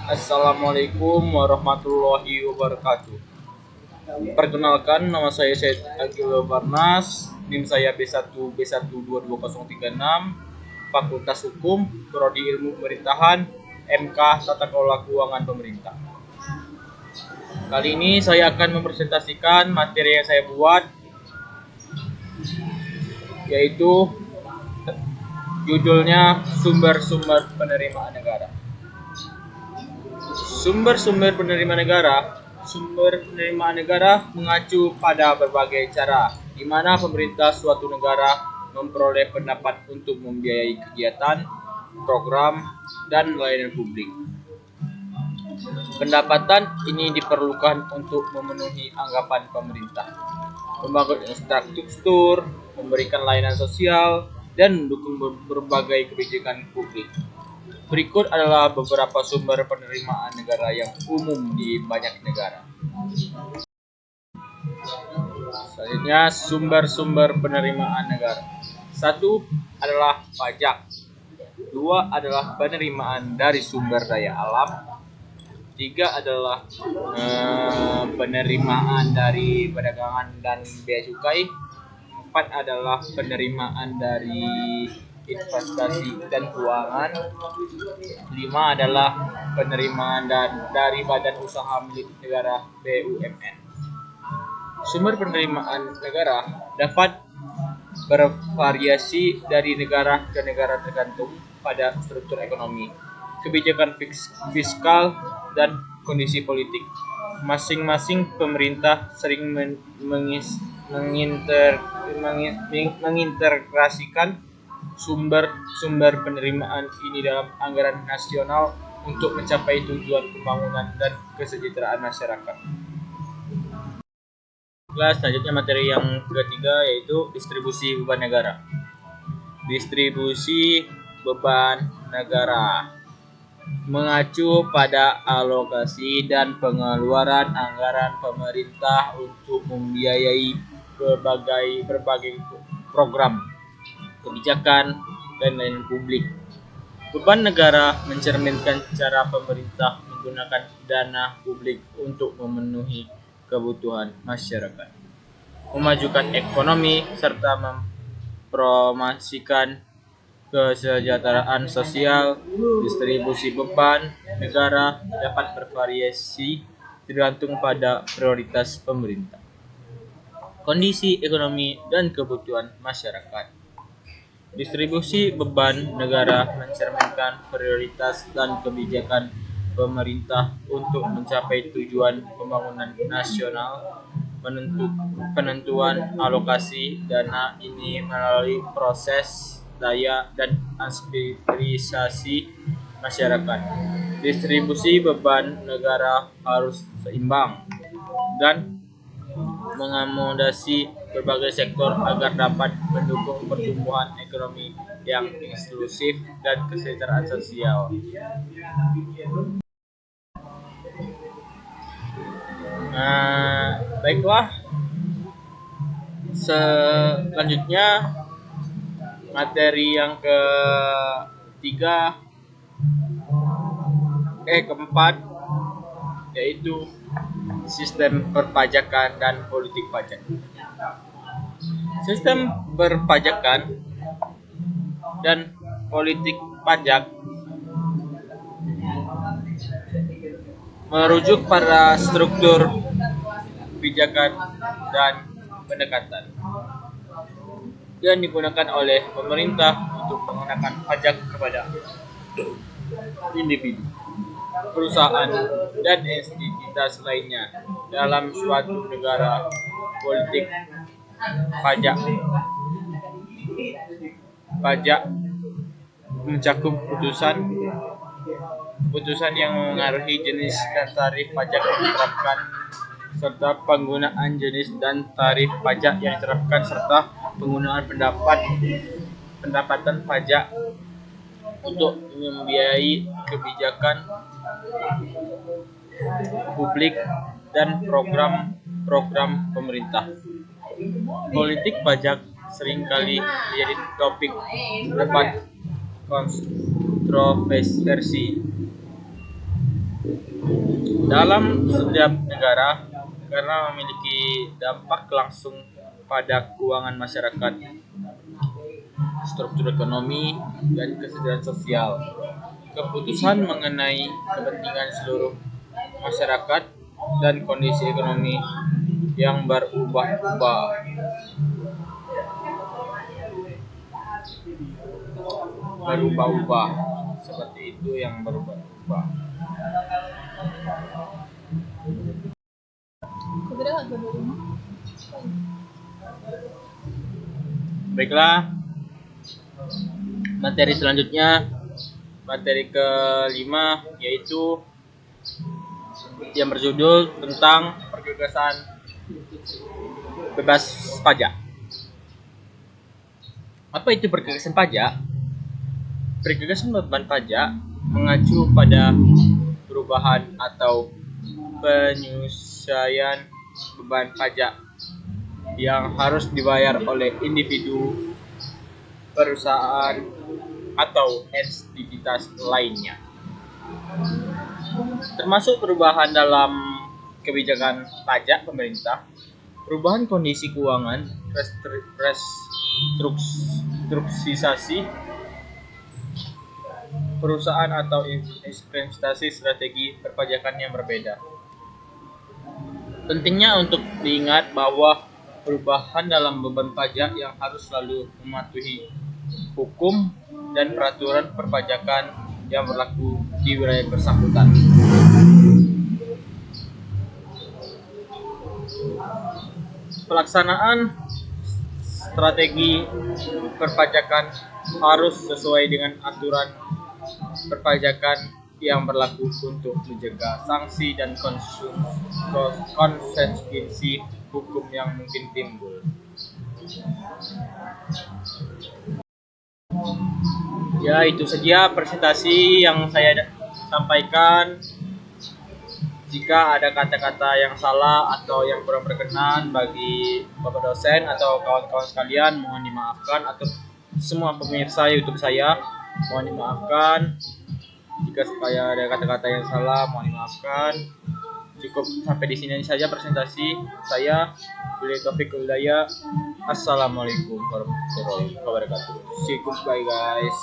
Assalamualaikum warahmatullahi wabarakatuh. Perkenalkan, nama saya Syed Akil Barnas, NIM saya B1 B122036, Fakultas Hukum, Prodi Ilmu Pemerintahan, MK Tata Kelola Keuangan Pemerintah. Kali ini saya akan mempresentasikan materi yang saya buat, yaitu judulnya Sumber-sumber penerimaan negara. Sumber-sumber penerimaan negara mengacu pada berbagai cara, di mana pemerintah suatu negara memperoleh pendapat untuk membiayai kegiatan, program, dan layanan publik. Pendapatan ini diperlukan untuk memenuhi anggapan pemerintah, membangun infrastruktur, memberikan layanan sosial, dan mendukung berbagai kebijakan publik. Berikut adalah beberapa sumber penerimaan negara yang umum di banyak negara. Selanjutnya, sumber-sumber penerimaan negara. 1 adalah pajak. 2 adalah penerimaan dari sumber daya alam. 3 adalah penerimaan dari perdagangan dan bea cukai. 4 adalah penerimaan dari investasi dan keuangan. 5 adalah penerimaan dari badan usaha milik negara BUMN. Sumber penerimaan negara dapat bervariasi dari negara ke negara tergantung pada struktur ekonomi, kebijakan fiskal, dan kondisi politik. Masing-masing pemerintah sering mengintegrasikan sumber-sumber penerimaan ini dalam anggaran nasional untuk mencapai tujuan pembangunan dan kesejahteraan masyarakat. Selanjutnya materi yang ketiga yaitu distribusi beban negara. Distribusi beban negara mengacu pada alokasi dan pengeluaran anggaran pemerintah untuk membiayai berbagai program, kebijakan, dan layanan publik. Beban negara mencerminkan cara pemerintah menggunakan dana publik untuk memenuhi kebutuhan masyarakat, memajukan ekonomi, serta mempromosikan kesejahteraan sosial. Distribusi beban negara dapat bervariasi tergantung pada prioritas pemerintah, kondisi ekonomi, dan kebutuhan masyarakat. Distribusi beban negara mencerminkan prioritas dan kebijakan pemerintah untuk mencapai tujuan pembangunan nasional. Penentuan alokasi dana ini melalui proses daya dan aspirisasi masyarakat. Distribusi beban negara harus seimbang dan mengakomodasi berbagai sektor agar dapat mendukung pertumbuhan ekonomi yang inklusif dan kesejahteraan sosial. Baiklah, selanjutnya materi yang keempat yaitu sistem perpajakan dan politik pajak. Sistem perpajakan dan politik pajak merujuk pada struktur kebijakan dan pendekatan yang digunakan oleh pemerintah untuk mengenakan pajak kepada individu, perusahaan, dan entitas lainnya dalam suatu negara. Politik pajak mencakup putusan yang mengaruhi jenis dan tarif pajak yang diterapkan, serta penggunaan jenis dan tarif pajak yang diterapkan, serta penggunaan pendapatan pajak untuk membiayai kebijakan publik dan program pemerintah. Politik pajak seringkali menjadi topik debat kontroversi dalam setiap negara karena memiliki dampak langsung pada keuangan masyarakat, struktur ekonomi, dan kesejahteraan sosial. Keputusan mengenai kepentingan seluruh masyarakat dan kondisi ekonomi yang berubah-ubah seperti itu yang berubah-ubah. Baiklah, materi selanjutnya, materi kelima, yaitu yang berjudul tentang pergegasan bebas pajak. Apa itu pergegasan pajak? Pergegasan beban pajak mengacu pada perubahan atau penyesuaian beban pajak yang harus dibayar oleh individu, perusahaan, atau entitas lainnya, termasuk perubahan dalam kebijakan pajak pemerintah, perubahan kondisi keuangan, restrukturisasi perusahaan atau implementasi strategi perpajakan yang berbeda. Pentingnya untuk diingat bahwa perubahan dalam beban pajak yang harus selalu mematuhi hukum dan peraturan perpajakan yang berlaku di wilayah bersangkutan. Pelaksanaan strategi perpajakan harus sesuai dengan aturan perpajakan yang berlaku untuk mencegah sanksi dan konsekuensi hukum yang mungkin timbul. Ya, itu saja presentasi yang saya sampaikan. Jika ada kata-kata yang salah atau yang kurang berkenan bagi Bapak dosen atau kawan-kawan sekalian, mohon dimaafkan. Atau semua pemirsa YouTube saya, mohon dimaafkan. Jika supaya ada kata-kata yang salah, mohon dimaafkan. Cukup sampai di sini saja presentasi saya. Billahi taufiq wal hidayah. Assalamualaikum warahmatullahi wabarakatuh. See you, bye guys.